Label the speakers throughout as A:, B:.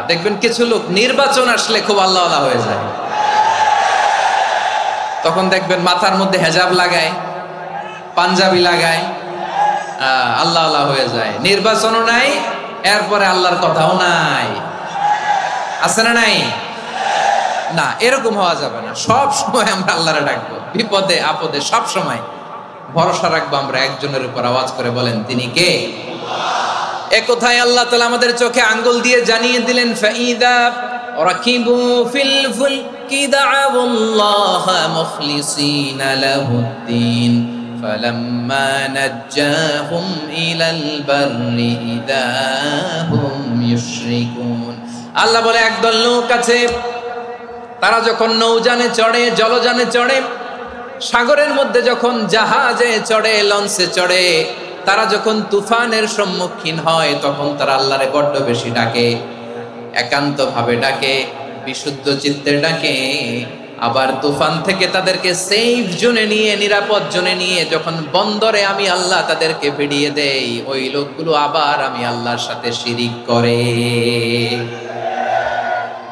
A: দেখবেন কিছু লোক নির্বাচন আসলে খুব আল্লাহওয়ালা হয়ে যায়। তখন দেখবেন মাথার মধ্যে হেজাব লাগায়, পাঞ্জাবি লাগায়, আল্লাহওয়ালা হয়ে যায়। নির্বাচনও নাই, এরপরে আল্লাহর কথাও নাই। আছে না নাই? না, এরকম হওয়া যাবে না। সব সময় আমরা আল্লাহরে ডাকবো, বিপদে আপদে সব সময় ভরসা রাখবো আমরা একজনের উপর। আওয়াজ করে বলেন, তিনি কে? এ কথায় আল্লাহ তাআলা আমাদের চোখে আঙ্গুল দিয়ে জানিয়ে দিলেন, ফাইদা রাকিবু ফিল ফুলকি দাআউল্লাহ মুখলিসিনা লাহুদ্দিন ফালাম্মা নাজ্জাহুম ইলাল বাররি ইযা হুম ইউশরিকুন। আল্লাহ বলে, একদল লোক আছে, তারা যখন নৌযানে চড়ে, জলযানে চড়ে, সাগরের মধ্যে যখন জাহাজে চড়ে, লঞ্চে চড়ে, তারা যখন তুফানের সম্মুখীন হয়, তখন তারা আল্লাহরে বড্ড বেশি ডাকে, একান্ত ভাবে ডাকে, বিশুদ্ধ চিত্তে ডাকে। আবার তুফান থেকে তাদেরকে সেফ জোনে নিয়ে, নিরাপদ জোনে নিয়ে যখন বন্দরে আমি আল্লাহ তাদেরকে ভিড়িয়ে দেই, ওই লোকগুলো আবার আমি আল্লাহর সাথে শিরিক করে।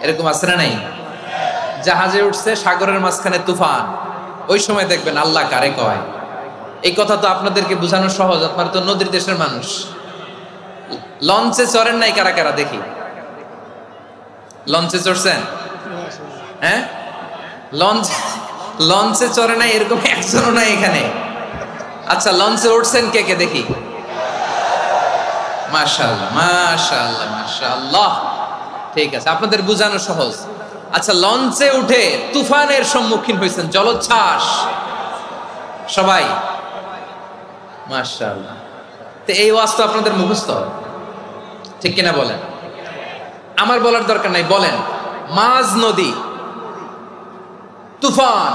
A: এরকম আছে না নাই? জাহাজে উঠছে, সাগরের মাঝখানে তুফান, ওই সময় দেখবেন আল্লাহ কারে কয়। এই কথা তো আপনাদেরকে বোঝানো সহজ, আপনারা তো নদীর দেশের মানুষ। লঞ্চে চড়েন নাই কারা কারা দেখি? লঞ্চে চড়ছেন? হ্যাঁ, লঞ্চে চড়ে নাই এরকম একজনও নাই এখানে। আচ্ছা, লঞ্চে উঠছেন কে কে দেখি? মাশাআল্লাহ, মাশাআল্লাহ, মাশাআল্লাহ। ঠিক আছে, আপনাদের বোঝানো সহজ। আচ্ছা, লঞ্চে উঠে তুফানের সম্মুখীন হয়েছেন, জলোচ্ছ্বাস সবাই? মাশাআল্লাহ। তো এই ওয়াজ তো আপনাদের মুখস্থ, ঠিক কিনা বলেন? আমার বলার দরকার নাই, বলেন। মাঝ নদী, তুফান,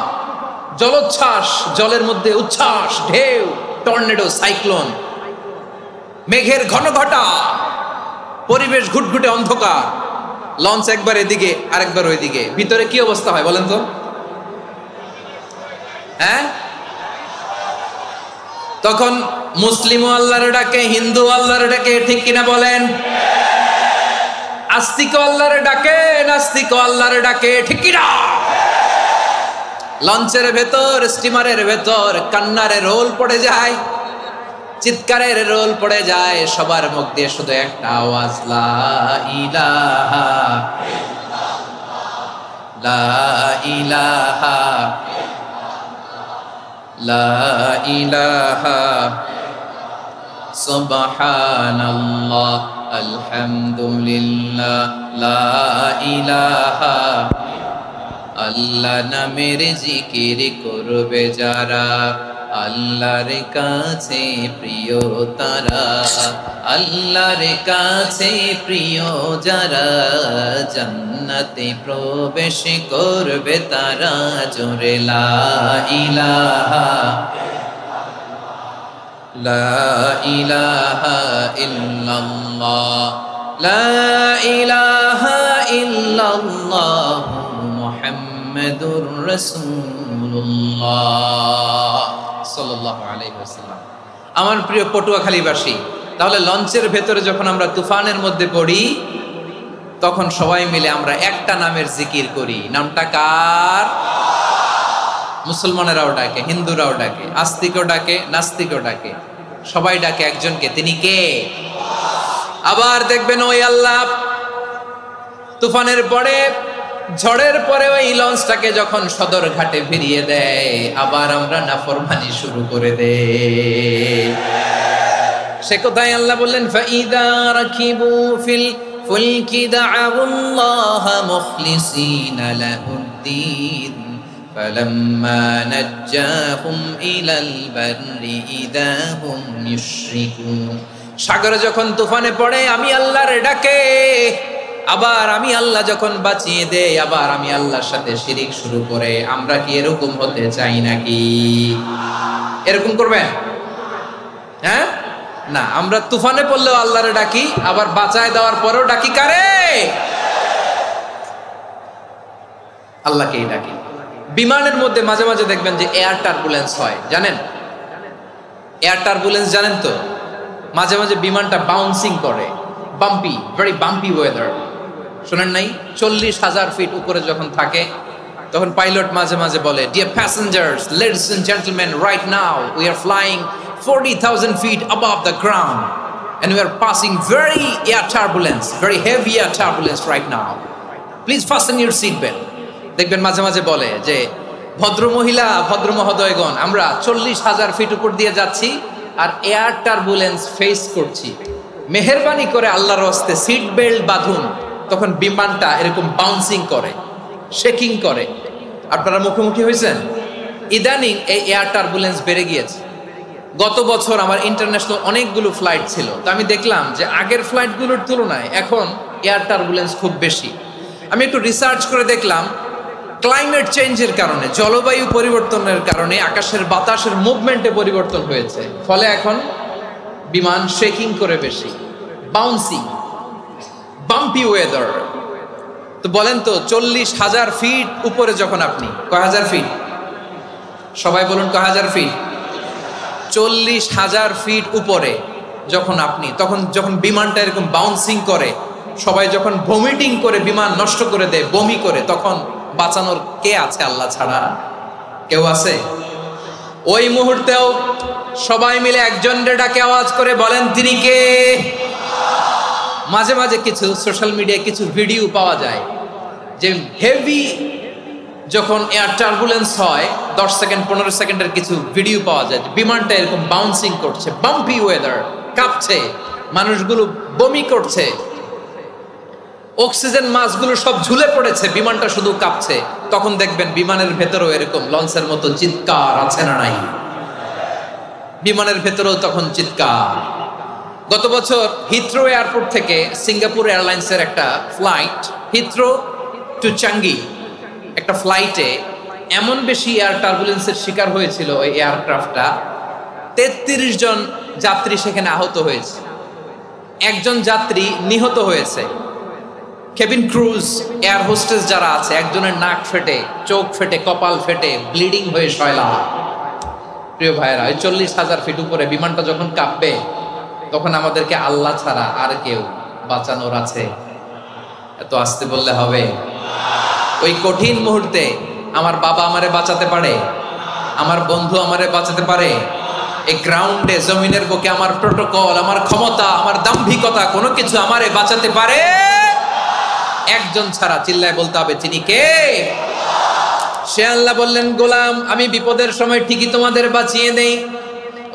A: জলোচ্ছ্বাস, জলের মধ্যে উচ্ছ্বাস, ঢেউ, টর্নেডো, সাইক্লোন, মেঘের ঘনঘটা, পরিবেশ ঘুটঘুটে অন্ধকার, লঞ্চ একবার এদিকে আরেকবার ওইদিকে, ভিতরে কি অবস্থা হয় বলেন তো? হ্যাঁ, তখন মুসলিমও আল্লাহর ডাকে, হিন্দু আল্লাহর ডাকে, ঠিক কিনা বলেন? আস্তিক আল্লাহর ডাকে, নাস্তিক আল্লাহর ডাকে, ঠিক কিনা? লঞ্চের ভেতর, স্টিমারের ভেতর কান্নারে রোল পড়ে যায়, চিৎকারের রোল পড়ে যায়, সবার মুখ দিয়ে শুধু একটা আওয়াজ, লা ইলাহা লা ইলাহা লা ইলাহা সুবহানাল্লাহ আলহামদুলিল্লাহ লা ইলাহা। আল্লাহ নামের জিকির করবে যারা, আল্লাহর কাছে প্রিয় তারা, আল্লাহর কাছে প্রিয় যারা, জান্নাতে প্রবেশ করবে তারা, জোরে লা ইলাহা লা ইলাহা ইল্লাল্লাহ লা ইলাহা ইল্লাল্লাহ মুহাম্মাদুর রাসূলুল্লাহ সাল্লাল্লাহু আলাইহি ওয়াসাল্লাম। আমার প্রিয় পটুয়াখালীবাসী, তাহলে লঞ্চের ভেতরে যখন আমরা তুফানের মধ্যে পড়ি, তখন সবাই মিলে আমরা একটা নামের জিকির করি। নামটা কার? মুসলমানেরাও ডাকে, হিন্দুরাও ডাকে, আস্তিকও ডাকে, নাস্তিকও ডাকে, সবাই ডাকে একজনকে, তিনি কে? আবার দেখবেন ওই আল্লাহ তুফানের পরে, ঝড়ের পরে ওই লঞ্চটাকে যখন সদর ঘাটে ফিরিয়ে দেয়, আবার আমরা নাফরমানি শুরু করে দেই। সে কোথায় আল্লাহ বললেন, ফাইদা রাকিবু ফিল ফুলকি দাআউল্লাহ মুখলিসিনা লাহুদ্দিন ফালাম্মা নাজ্জাহুম ইলাল বাররি ইযা হুম ইউশরিকুন। সাগরে যখন তুফানে পড়ে আমি আল্লাহর ডাকে, আবার আমি আল্লাহ যখন বাঁচিয়ে দেই, আবার আমি আল্লাহর সাথে শিরিক শুরু করে। আমরা কি এরকম হতে চাই নাকি? এরকম করবেন? হ্যাঁ, না, আমরা তুফানে পড়লেও আল্লাহরে ডাকি, আবার বাঁচায় দেওয়ার পরেও ডাকি কারে? আল্লাহকেই ডাকি। বিমানের মধ্যে মাঝে মাঝে দেখবেন যে এয়ার টার্বুলেন্স হয়, জানেন? এয়ার টার্বুলেন্স জানেন তো? মাঝে মাঝে বিমানটা বাউন্সিং করে, বাম্পি, ভেরি বাম্পি ওয়েদার, শোনেন নাই? 40,000 ফিট উপরে যখন থাকে তখন পাইলট মাঝে মাঝে বলে, dear passengers, ladies and gentleman, right now we are flying 40,000 feet above the ground and we are passing very air turbulence, very heavy air turbulence right now. Please fasten your seat belt. দেখবেন মাঝে মাঝে বলে যে, ভদ্র মহিলা, ভদ্র মহোদয়গণ, আমরা 40,000 ফিট উপর দিয়ে যাচ্ছি আর এয়ার টার্বুলেন্স ফেস করছি, মেহেরবানি করে আল্লাহর হস্তে সিট বেল্ট বাঁধুন। তখন বিমানটা এরকম বাউন্সিং করে, শেকিং করে। আপনারা মুখোমুখি হয়েছেন? ইদানিং এই এয়ার টার্বুলেন্স বেড়ে গিয়েছে। গত বছর আমার ইন্টারন্যাশনাল অনেকগুলো ফ্লাইট ছিল, তো আমি দেখলাম যে আগের ফ্লাইটগুলোর তুলনায় এখন এয়ার টার্বুলেন্স খুব বেশি। আমি একটু রিসার্চ করে দেখলাম, ক্লাইমেট চেঞ্জের কারণে, জলবায়ু পরিবর্তনের কারণে আকাশের বাতাসের মুভমেন্টে পরিবর্তন হয়েছে, ফলে এখন বিমান শেকিং করে বেশি, বাউন্সিং, বাম্পি ওয়েদার। তো বলেন তো, 40,000 ফিট উপরে যখন আপনি, কয় হাজার ফিট? সবাই বলুন, কয় হাজার ফিট? 40,000 ফিট উপরে যখন আপনি, তখন যখন বিমানটা এরকম বাউন্সিং করে, সবাই যখন ভমিটিং করে বিমান নষ্ট করে দেয়, বমি করে, তখন বাঁচানোর কে আছে আল্লাহ ছাড়া? কেউ আছে? ওই মুহূর্তেও সবাই মিলে একজনের ডাকে আওয়াজ করে বলেন, তিনি কে? মাঝে মাঝে কিছু সোশ্যাল মিডিয়ায় কিছু ভিডিও পাওয়া যায় যে হেভি যখন এয়ার টার্বুলেন্স হয়, 10 সেকেন্ড 15 সেকেন্ডের কিছু ভিডিও পাওয়া যায়, বিমানটা এরকম বাউন্সিং করছে, বাম্পি ওয়েদার, কাঁপছে, মানুষগুলো বমি করছে, অক্সিজেন মাস্কগুলো সব ঝুলে পড়েছে, বিমানটা শুধু কাঁপছে। তখন দেখবেন বিমানের ভেতরেও এরকম লঞ্চের মতো চিৎকার আছে না নাই? বিমানের ভেতরেও তখন চিৎকার। গত বছর হিথ্রো এয়ারপোর্ট থেকে সিঙ্গাপুর এয়ারলাইন্সের একটা ফ্লাইট, হিথ্রো টু চাঙ্গি, একটা ফ্লাইটে এমন বেশি এয়ার টার্বুলেন্সের শিকার হয়েছিল ওই এয়ারক্রাফটটা, 33 জন যাত্রী সেখানে আহত হয়েছে, একজন যাত্রী নিহত হয়েছে। কেবিন ক্রুজ, এয়ার হোস্টেস যারা আছে, একজনের নাক ফেটে, চোখ ফেটে, কপাল ফেটে, ব্লিডিং হয়ে শয়লা। প্রিয় ভাইয়েরা, ওই 40,000 ফিট উপরে বিমানটা যখন কাঁপবে, তখন আমাদেরকে আল্লাহ ছাড়া আর কেউ বাঁচানোর আছে? এত আসতে বললে হবে? ওই কঠিন মুহূর্তে আমার বাবা আমারে বাঁচাতে পারে, আমার বন্ধু আমারে বাঁচাতে পারে। এই গ্রাউন্ডে, জমিনের বুকে আমার প্রোটোকল, আমার ক্ষমতা, আমার দাম্ভিকতা, কোনো কিছু আমারে বাঁচাতে পারে? একজন ছাড়া, চিল্লায় বলতে হবে, তিনি কে? সে আল্লাহ বললেন, গোলাম, আমি বিপদের সময় ঠিকই তোমাদের বাঁচিয়ে দেই।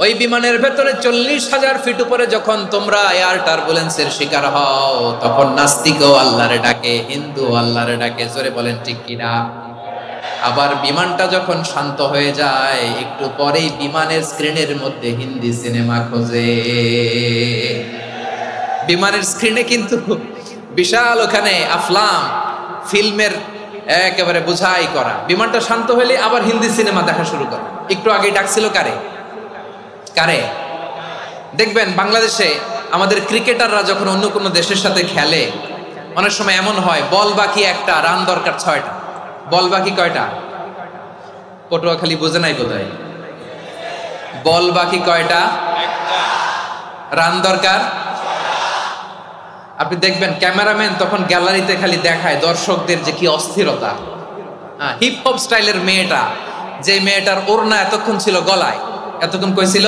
A: ওই বিমানের ভেতরে 40,000 ফিট উপরে যখন তোমরা এয়ার টার্বুলেন্সের শিকার হও, তখন নাস্তিকও আল্লাহরে ডাকে, হিন্দু আল্লাহরে ডাকে। জোরে বলেন ঠিক কিনা? আবার বিমানটা যখন শান্ত হয়ে যায়, একটু পরেই বিমানের স্ক্রিনের মধ্যে হিন্দি সিনেমা খোঁজে। বিমানের স্ক্রিনে কিন্তু বিশাল ওখানে আফলাম, ফিল্মের একেবারে বোঝাই করা। বিমানটা শান্ত হলে আবার হিন্দি সিনেমা দেখা শুরু করে। একটু আগে ডাকছিল কারে? কারে? দেখবেন বাংলাদেশে আমাদের ক্রিকেটাররা যখন অন্য কোনো দেশের সাথে খেলে, অনেক সময় এমন হয়, বল বাকি একটা, রান দরকার 6টা। বল বাকি কয়টা? পটুয়াখালী বোঝে নাই বোধহয়। বল বাকি কয়টা? রান দরকার। আপনি দেখবেন ক্যামেরাম্যান তখন গ্যালারিতে খালি দেখায় দর্শকদের যে কি অস্থিরতা। হিপ হপ স্টাইলের মেয়েটা, যে মেয়েটার ওড়না এতক্ষণ ছিল গলায়, এতক্ষণ কই ছিল,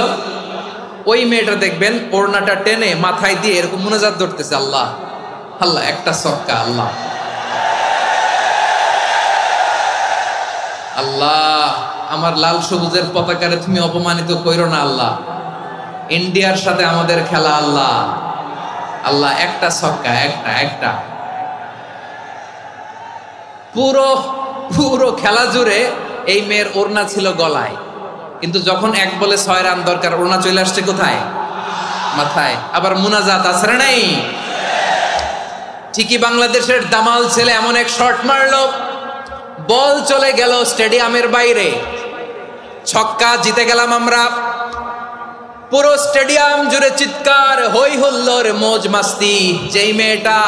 A: ওই মেয়েটা দেখবেন ওড়নাটা টেনে মাথায় দিয়ে এরকম মুনাজাত ধরতেছে, আল্লাহ আল্লাহ, একটা সক্কা, আল্লাহ আল্লাহ, আমার লাল সবুজের পতাকারে তুমি অপমানিত কইরো না আল্লাহ, ইন্ডিয়ার সাথে আমাদের খেলা, আল্লাহ আল্লাহ, একটা ছক্কা, একটা। পুরো খেলা জুড়ে এই মেয়ের ওড়না ছিল গলায়, কিন্তু যখন 1 বলে 6 রান দরকার, ওড়না চলে আসছে কোথায়? মাথায়। আবার মুনাজাত আছে না নাই? ঠিকই বাংলাদেশের দামাল ছেলে এমন এক শট মারলো, বল চলে গেল স্টেডিয়ামের বাইরে, ছক্কা, জিতে গেলাম আমরা। পুরো স্টেডিয়াম জুড়ে চিৎকার, হই হুল্লোড়, মৌজ মাস্তি। যেই মেয়েটা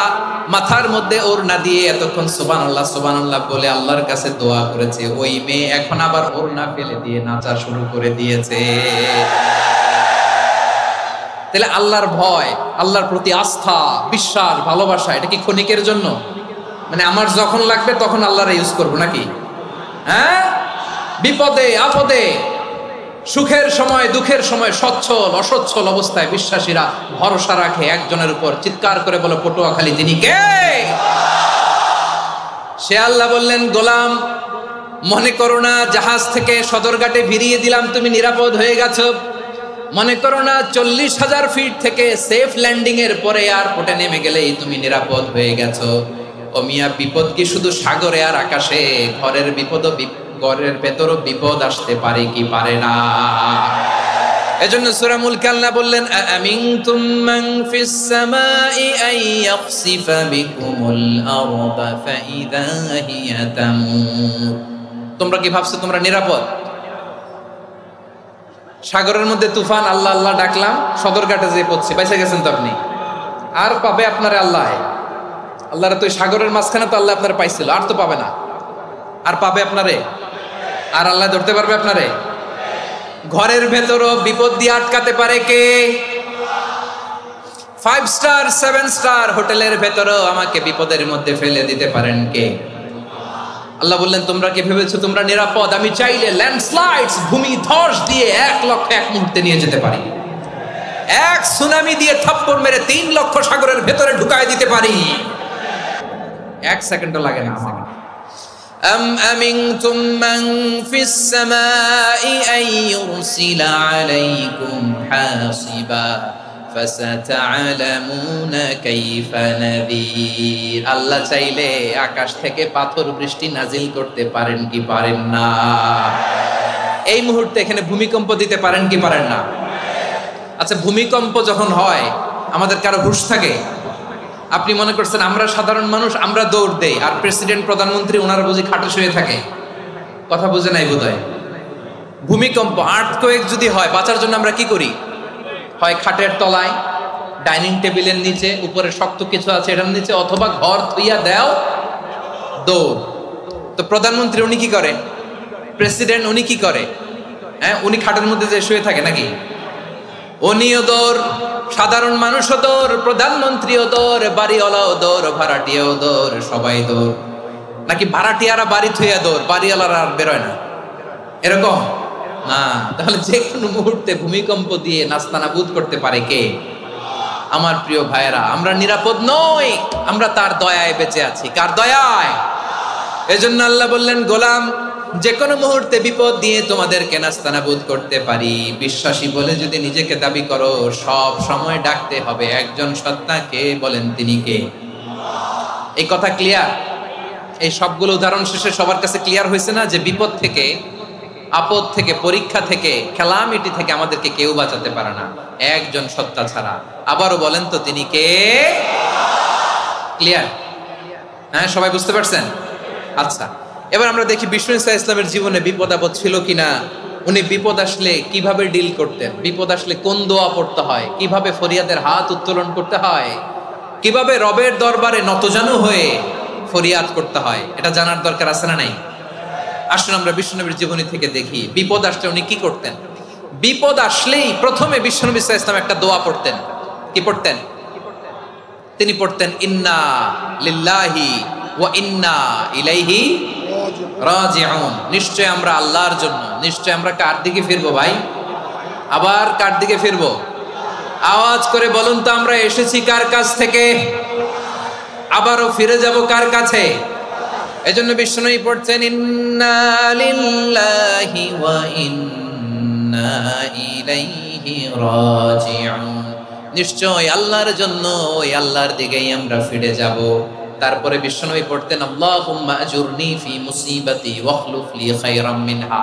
A: মাথার মধ্যে ওড়না দিয়ে এতক্ষণ সুবহানাল্লাহ সুবহানাল্লাহ বলে আল্লাহর কাছে দোয়া করেছে, ওই মেয়ে এখন আবার ওড়না ফেলে দিয়ে নাচা শুরু করে দিয়েছে। তাহলে আল্লাহর ভয়, আল্লাহর প্রতি আস্থা, বিশ্বাস, ভালোবাসা, এটা কি ক্ষণিকের জন্য? মানে আমার যখন লাগবে তখন আল্লাহরে ইউজ করবো নাকি? হ্যাঁ, বিপদে আপদে, সুখের সময় দুঃখের সময়, সচ্ছল অসচ্ছল অবস্থায় বিশ্বাসীরা ভরসা রাখে একজনের উপর। চিৎকার করে বলো পটুয়াখালী তিনি কে? সে আল্লাহ বললেন, গোলাম মনে করো না জাহাজ থেকে সদরঘাটে ভিড়িয়ে দিলাম তুমি নিরাপদ হয়ে গেছো। মনে করো না 40,000 ফিট থেকে সেফ ল্যান্ডিং এর পরে এয়ারপোর্টে নেমে গেলেই তুমি নিরাপদ হয়ে গেছো। ও মিয়া, বিপদ কি শুধু সাগরে আর আকাশে? ঘরের বিপদও, ঘরের ভেতরও বিপদ আসতে পারে কি পারে না? এজন্য সূরা মুলক আল্লাহ বললেন, আমিনতুম মান ফিস সামাই আন ইয়াখসিফা বিকুমুল আরদা ফাইদা হিয়া তামুর। তোমরা কি ভাবছো তোমরা নিরাপদ? সাগরের মধ্যে তুফান, আল্লাহ আল্লাহ ডাকলাম, সদরঘাটে যেয়ে পড়ছে, পয়সা গেছেন তো আপনি। আর পাবে আপনারে আল্লাহ? আল্লাহরে তো সাগরের মাঝখানে তো আল্লাহ আপনারে পাইছিল, আর তো পাবে না। আর পাবে আপনারে? আর আল্লাহ ধরতে পারবে আপনারে? ঘরের ভেতরও বিপদ দিয়ে আটকাতে পারে কে? 5 স্টার 7 স্টার হোটেলের ভেতরও আমাকে বিপদের মধ্যে ফেলে দিতে পারেন কে? আল্লাহ বললেন, তোমরা কি ভেবেছো তোমরা নিরাপদ? আমি চাইলে ল্যান্ডস্লাইডস, ভূমি ধস দিয়ে 1 লক্ষ এক মুহূর্তে নিয়ে যেতে পারি। এক সুনামি দিয়ে থাপ্পড় মেরে 3 লক্ষ সাগরের ভেতরে ঢুকায় দিতে পারি। 1 সেকেন্ডও লাগে না আমার। أم أمنتم من في السماء أن يرسل عليكم حاصبا فستعلمون كيف نذير। আল্লাহ চাইলে আকাশ থেকে পাথর বৃষ্টি নাজিল করতে পারেন কি পারেন না? এই মুহূর্তে এখানে ভূমিকম্প দিতে পারেন কি পারেন না? আচ্ছা, ভূমিকম্প যখন হয় আমাদের কারো হুঁশ থাকে? আপনি মনে করছেন আমরা সাধারণ মানুষ, আমরা দৌড় দেই, আর প্রেসিডেন্ট প্রধানমন্ত্রী ওনারা বুঝি খাটে শুয়ে থাকে? কথা বুঝে নাই বোধহয়। ভূমিকম্প, আর্থকোয়েক যদি হয়, বাঁচার জন্য আমরা কি করি? হয় খাটের তলায়, ডাইনিং টেবিলের নিচে, উপরে শক্ত কিছু আছে এটার নিচে, অথবা ঘর থইয়া দেও দৌড়। তো প্রধানমন্ত্রী উনি কি করে? প্রেসিডেন্ট উনি কি করে? হ্যাঁ, উনি খাটের মধ্যে যে শুয়ে থাকে নাকি? উনিও দৌড়, সাধারণ মানুষও দৌড়, প্রধানমন্ত্রীও দৌড়, বাড়িওয়ালাও দৌড়, ভাড়াটিয়াও দৌড়, সবাই দৌড়। নাকি ভাড়াটিয়ারা বাড়ি থইয়া দৌড়, বাড়িওয়ালারা আর বেরোয় না? এরকম না। তাহলে যে কোনো মুহূর্তে ভূমিকম্প দিয়ে নাস্তানাবুদ করতে পারে কে? আমার প্রিয় ভাইয়েরা, আমরা নিরাপদ নই, আমরা তার দয়ায় বেঁচে আছি। কার দয়ায়? এজন্য আল্লাহ বললেন, গোলাম যে কোনো মুহূর্তে বিপদ দিয়ে তোমাদেরকে নাস্তানাবুদ করতে পারি। বিশ্বাসী বলে যদি নিজেকে দাবি করো, সব সময় ডাকতে হবে একজন সত্তাকে। বলেন তিনি কে? এই কথা ক্লিয়ার? এই সবগুলো উদাহরণ শেষে সবার কাছে ক্লিয়ার হয়েছে না যে বিপদ থেকে, আপদ থেকে, পরীক্ষা থেকে, ক্যালামিটি থেকে আমাদেরকে কেউ বাঁচাতে পারে না একজন সত্তা ছাড়া। আবারও বলেন তো তিনি কে? ক্লিয়ার? হ্যাঁ, সবাই বুঝতে পারছেন? আচ্ছা, এবার আমরা দেখি বিষ্ণু ঈসা ইসলামের জীবনে বিপদ আপদ ছিল কিনা। উনি বিপদ আসলে কিভাবে ডিল করতেন, বিপদ আসলে কোন দোয়া পড়তে হয়, কিভাবে ফরিয়াদের হাত উত্তোলন করতে হয়, কিভাবে রবের দরবারে নতজানু হয়ে ফরিয়াদ করতে হয়, এটা জানার দরকার আছে না নাই? আসুন আমরা বিষ্ণুনবীর জীবনী থেকে দেখি বিপদ আসলে উনি কি করতেন। বিপদ আসলেই প্রথমে বিষ্ণু ঈসা ইসলাম একটা দোয়া পড়তেন। কি পড়তেন? তিনি পড়তেন, ইন্না লিল্লাহি ওয়া ইন্না ইলাইহি রাজিউন। নিশ্চয় আমরা আল্লাহর জন্য, নিশ্চয় আমরা কার দিকে ফিরবো ভাই? আবার কার দিকে ফিরবো? আওয়াজ করে বলুন তো, আমরা এসেছি কার কাছ থেকে, আবারও ফিরে যাব কার কাছে? এজন্য বিষ্ণুই পড়ছেন, ইন্না লিল্লাহি ওয়া ইন্না ইলাইহি রাজিউন। নিশ্চয় আল্লাহর জন্য, ওই আল্লাহর দিকেই আমরা ফিরে যাব। তারপরে বিষ্ণুই পড়তেন, আল্লাহুম্মা আজুরনি ফি মুসিবাতি ওয়াখলুফ লি খায়রাম মিনহা।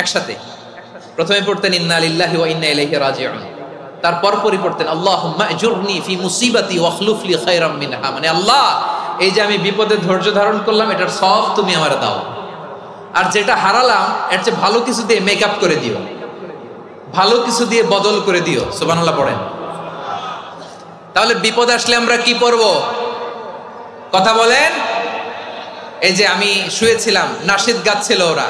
A: একসাথে প্রথমে পড়তেন ইন্না লিল্লাহি ওয়া ইন্না ইলাইহি রাজিউন, তারপর পরে পড়তেন আল্লাহুম্মা আজুরনি ফি মুসিবাতি ওয়াখলুফ লি খায়রাম মিনহা। মানে আল্লাহ, এই যে আমি বিপদে ধৈর্য ধারণ করলাম, এটার সব তুমি আমারে দাও, আর যেটা হারালাম এর চেয়ে ভালো কিছু দিয়ে মেকআপ করে দিও, ভালো কিছু দিয়ে বদল করে দিও। সুবহানাল্লাহ পড়েন। তাহলে বিপদ আসলে আমরা কি পড়ব? কথা বলেন। এই যে আমি শুয়েছিলাম, নাশিদ গাচ্ছিল ওরা,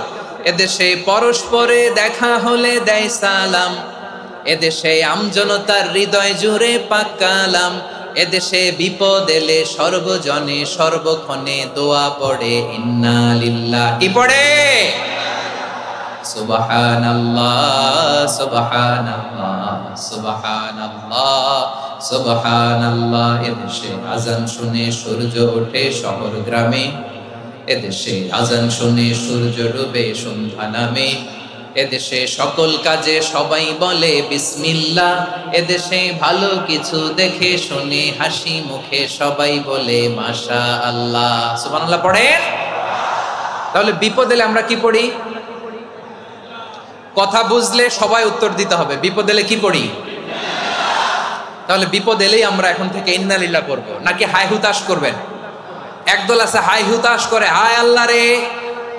A: এদেশে পরস্পরে দেখা হলে দেয় সালাম, এদেশে আমজনতার হৃদয় জুড়ে পাক কালাম, এদেশে বিপদ এলে সর্বজনে সর্বক্ষণে দোয়া পড়ে ইন্না লিল্লাহ। কি পড়ে? সুবহানাল্লাহ সুবহানাল্লাহ সুবহানাল্লাহ সুবহানাল্লাহ। এদেশে আজান শুনে সূর্য ওঠে শহর গ্রামে, এদেশে আজান শুনে সূর্য ডুবে সন্ধ্যা নামে, এদেশে সকল কাজে সবাই বলে বিসমিল্লাহ, এদেশে ভালো কিছু দেখে শুনে হাসি মুখে সবাই বলে মাশাআল্লাহ। সুবহানাল্লাহ পড়েন। তাহলে বিপদ এলে আমরা কি পড়ি? কথা বুঝলে সবাই উত্তর দিতে হবে। বিপদ এলে কি পড়ি? তাহলে বিপদ এলেই আমরা এখন থেকে ইন্না লিল্লাহ পড়বো, নাকি হাই হুতাশ করবেন? একদল আছে হাই হুতাশ করে, হায় আল্লাহ রে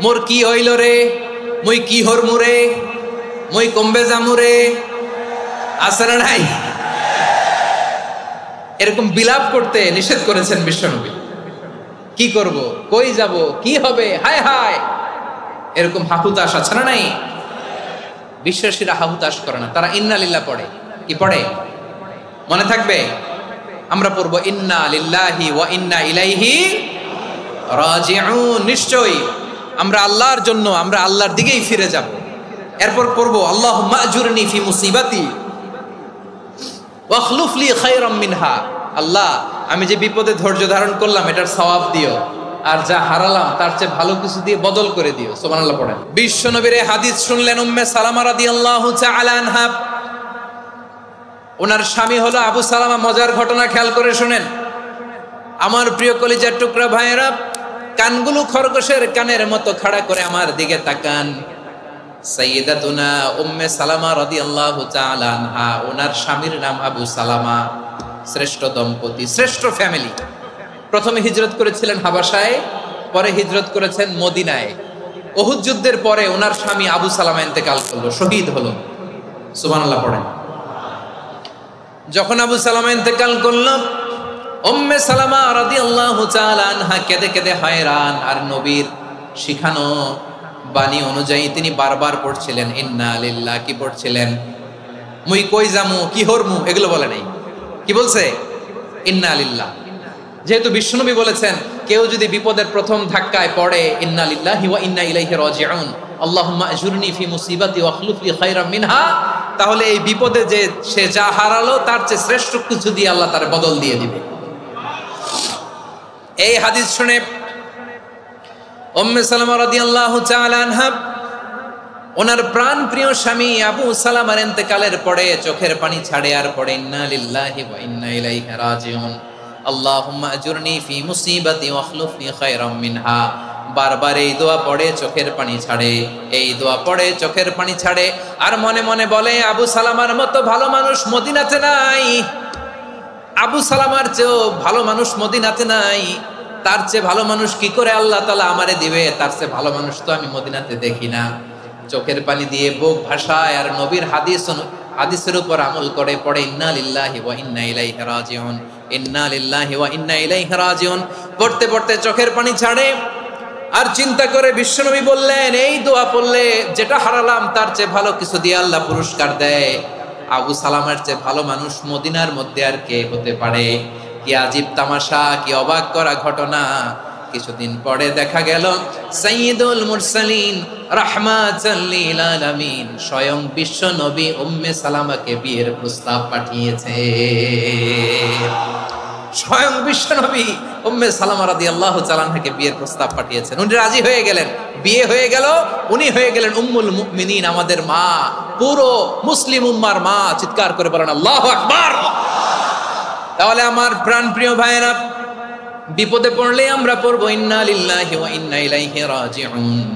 A: মোর কি হইল রে, মুই কি হরমু রে, মুই কমবে জামু রে, আছে না নাই? এরকম বিলাপ করতে নিষেধ করেছেন বিশ্বনবী। কি করব, কই যাব, কি হবে, হায় হায়, এরকম হাহুতাশ আছে না নাই? বিশ্বাসীরা হাহুতাশ করে না, তারা ইন্না লিল্লাহ পড়ে। কি পড়ে মনে থাকবে? আমরা পড়বো ইন্না লিল্লাহি ওয়া ইন্না ইলাইহি রাজিউন। নিশ্চয়ই আমরা আল্লাহর জন্য, আমরা আল্লাহর দিকেই ফিরে যাব। এরপর পড়বো আল্লাহুম্মা আজুরনি ফি মুসিবাতি ওয়া আখলুফ লি খায়রাম মিনহা। আল্লাহ, আমি যে বিপদে ধৈর্য ধারণ করলাম এটার সওয়াব দিও, আর যা হারালাম তার চেয়ে ভালো কিছু দিয়ে বদল করে দিও। সুবহানাল্লাহ পড়েন। বিশ্বনবীর এই হাদিস শুনলেন উম্মে সালামা রাদিয়াল্লাহু তাআলা আনহা। ওনার স্বামী হলো আবু সালামা। মজার ঘটনা খেয়াল করে শুনেন আমার প্রিয় কলিজার টুকরা ভাইয়েরা। কানগুলো খরগোশের কানের মতো খাড়া করে আমার দিকে তাকান। সাইয়্যিদাতুনা উম্মে সালামা রাদিয়াল্লাহু তাআলা আনহা, ওনার স্বামীর নাম আবু সালামা। শ্রেষ্ঠ দম্পতি, শ্রেষ্ঠ ফ্যামিলি। প্রথমে হিজরত করেছিলেন হাবাসায়, পরে হিজরত করেছেন মদিনায়। উহুদ যুদ্ধের পরে ওনার স্বামী আবু সালামা ইন্তেকাল করলো, শহীদ হলো। সুবহানাল্লাহ পড়েন। যখন আবু সালামা ইন্তেকাল করলো, উম্মে সালামা রাদিয়াল্লাহু তাআলা আনহা কেঁদে কেঁদে হয়রান। আর নবীর শিখানো বাণী অনুযায়ী তিনি বারবার পড়ছিলেন ইন্না লিল্লাহ। কি পড়ছিলেন? মুই কই জামু, কি হরমু, এগুলো বলে নাই। কি বলছে? ইন্না লিল্লাহ। যেহেতু বিশ্বনবী বলেছেন কেউ যদি বিপদের প্রথম ধাক্কায় পড়ে ইন্না লিল্লাহি ওয়া ইন্না ইলাইহি রাজিউন, আল্লাহুম্মা আজুরনি ফি মুসিবাতি ওয়া আখলুফ লি খায়রাম মিনহা, তাহলে এই বিপদে যে সে যা হারালো তার চেয়ে শ্রেষ্ঠ কিছু দিয়ে আল্লাহ তার বদল দিয়ে দিবে। এই হাদিস শুনে উম্মে সালামা রাদিয়াল্লাহু তাআলা আনহা ওনার প্রাণ প্রিয় স্বামী আবু সালামার ইন্তেকালের পরে চোখের পানি ছাড়ে আর পড়ে ইন্না লিল্লাহি ওয়া ইন্না ইলাইহি রাজিউন, আল্লাহুম্মা আজুরনি ফি মুসিবাতি ওয়া আখলুফনি খায়রাম মিনহা। বারবার এই দোয়া পড়ে চোখের পানি ছাড়ে, এই দোয়া পড়ে চোখের পানি ছাড়ে, আর মনে মনে বলে আবু সালামার মতো ভালো মানুষ মদিনাতে নাই, আবু সালামার চেয়েও ভালো মানুষ মদিনাতে নাই, তার চেয়ে ভালো মানুষ কি করে আল্লাহ তাআলা আমারে দিবে, তার চেয়ে ভালো মানুষ তো আমি মদিনাতে দেখি না। চোখের পানি দিয়ে বুক ভাসায় আর নবীর হাদিসের উপর আমল করে পড়ে ইন্না লিল্লাহি ওয়া ইন্না ইলাইহি রাজিউন, ইন্না লিল্লাহি ওয়া ইন্না ইলাইহি রাজিউন। পড়তে পড়তে চোখের পানি ছাড়ে আর চিন্তা করে বিশ্বনবী বললেন এই দোয়া পড়লে যেটা হারালাম তার চেয়ে ভালো কিছু দিয়ে আল্লাহ পুরস্কার দেয়। আবু সালামার চেয়ে ভালো মানুষ মদিনার মধ্যে আর কে হতে পারে? কি আজীব তামাশা, কি অবাক করা ঘটনা। কিছুদিন পরে দেখা গেল সাইয়্যিদুল মুরসালিন রাহমাতাল লিল আলামিন স্বয়ং বিশ্ব নবী উম্মে সালামাকে বিয়ের প্রস্তাব পাঠিয়েছে। স্বয়ং বিশ্ব নবী উম্মে সালামা রাদিয়াল্লাহু তাআলা আনহাকে বিয়ের প্রস্তাব পাঠিয়েছেন। উনি রাজি হয়ে গেলেন, বিয়ে হয়ে গেল, উনি হয়ে গেলেন উম্মুল মুমিনিন, আমাদের মা, পুরো মুসলিম উম্মার মা। চিৎকার করে বলেন আল্লাহু আকবার। তাহলে আমার প্রাণপ্রিয় ভাইয়েরা, বিপদে পড়লে আমরা পড়বো ইন্না লিল্লাহি ওয়া ইন্না ইলাইহি রাজিউন,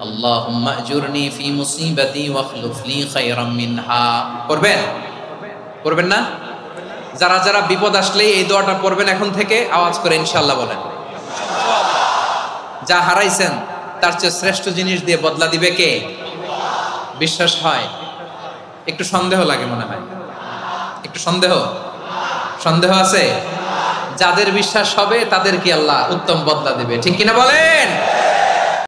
A: আল্লাহুম্মা আজুরনি ফি মুসিবাতি ওয়া আখলুফ লি খায়রাম মিনহা। পড়বেন? পড়বেন না? যারা যারা বিপদ আসলে এই দোয়াটা পড়বেন এখন থেকে আওয়াজ করে ইনশাআল্লাহ বলেন। যা হারাইছেন তার চেয়ে শ্রেষ্ঠ জিনিস দিয়ে বদলা দিবে কে? বিশ্বাস হয়? একটু সন্দেহ লাগে মনে হয়, একটু সন্দেহ আছে? যাদের বিশ্বাস হবে তাদের কি আল্লাহ উত্তম বদলা দিবে, ঠিক কিনা বলেন?